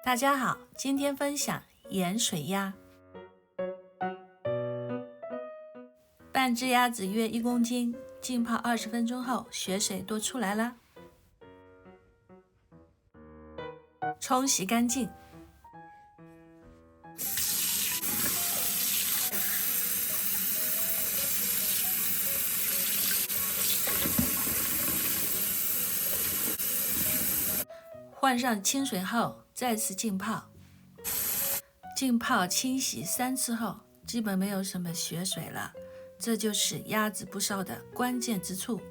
大家好，今天分享盐水鸭。半只鸭子约1公斤，浸泡20分钟后，血水都出来了。冲洗干净。换上清水后，再次浸泡。浸泡清洗3次后，基本没有什么血水了，这就是鸭子不烧的关键之处。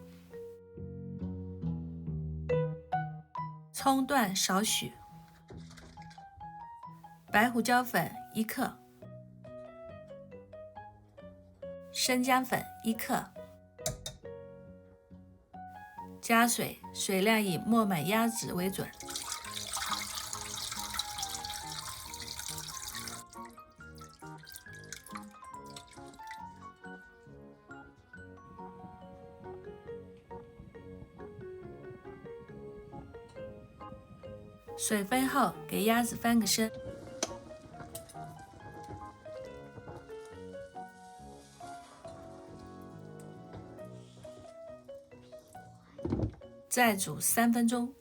葱段少许，白胡椒粉1克，生姜粉1克，加水，水量以没满鸭子为准。水飞后，给鸭子翻个身，再煮3分钟。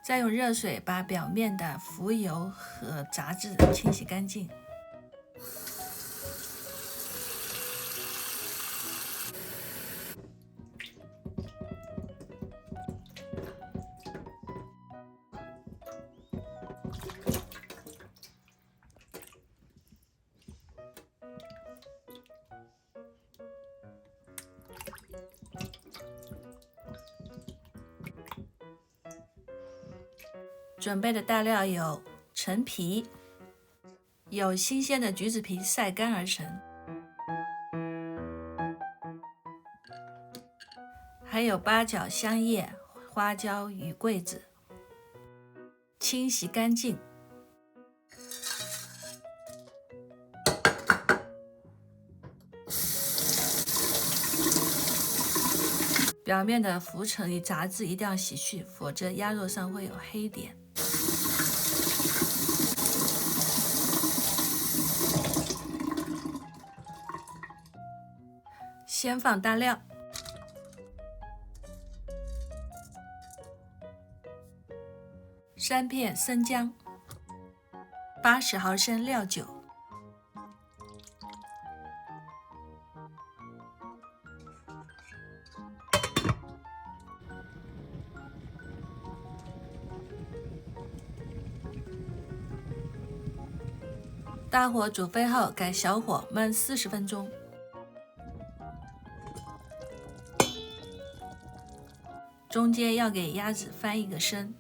再用热水把表面的浮油和杂质清洗干净。准备的大料有陈皮，有新鲜的橘子皮晒干而成，还有八角、香叶、花椒与桂子，清洗干净。表面的浮尘与杂质一定要洗去，否则鸭肉上会有黑点。先放大料，3片生姜，80毫升料酒，大火煮沸后改小火焖40分钟。中间要给鸭子翻一个身。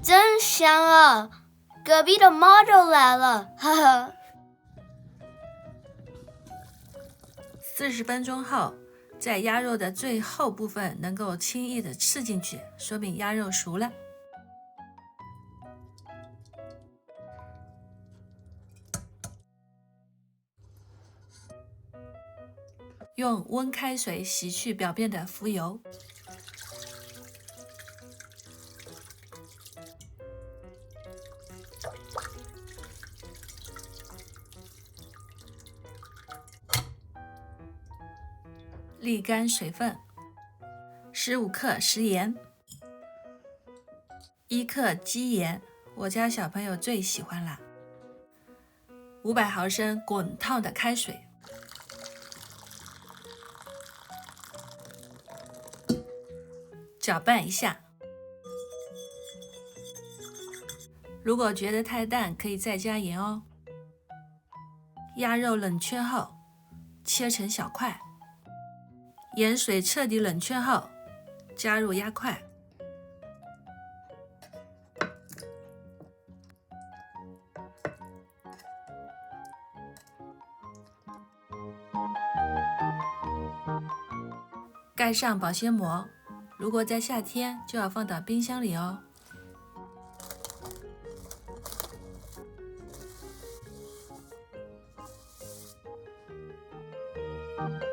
真香啊！隔壁的猫都来了，哈哈。40分钟后，在鸭肉的最后部分能够轻易的刺进去，说明鸭肉熟了。用温开水洗去表面的浮油。沥干水分，15克食盐，1克鸡盐，我家小朋友最喜欢了。500毫升滚烫的开水，搅拌一下。如果觉得太淡，可以再加盐哦。鸭肉冷却后，切成小块。盐水彻底冷却后，加入鸭块，盖上保鲜膜，如果在夏天就要放到冰箱里哦。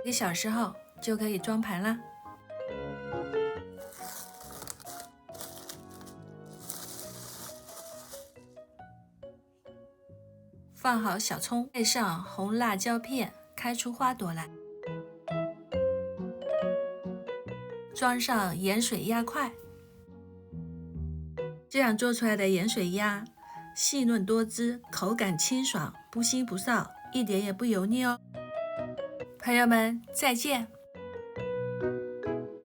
1个小时后就可以装盘啦。放好小葱，配上红辣椒片，开出花朵来。装上盐水鸭块，这样做出来的盐水鸭细嫩多汁，口感清爽，不腥不臊，一点也不油腻哦。朋友们，再见。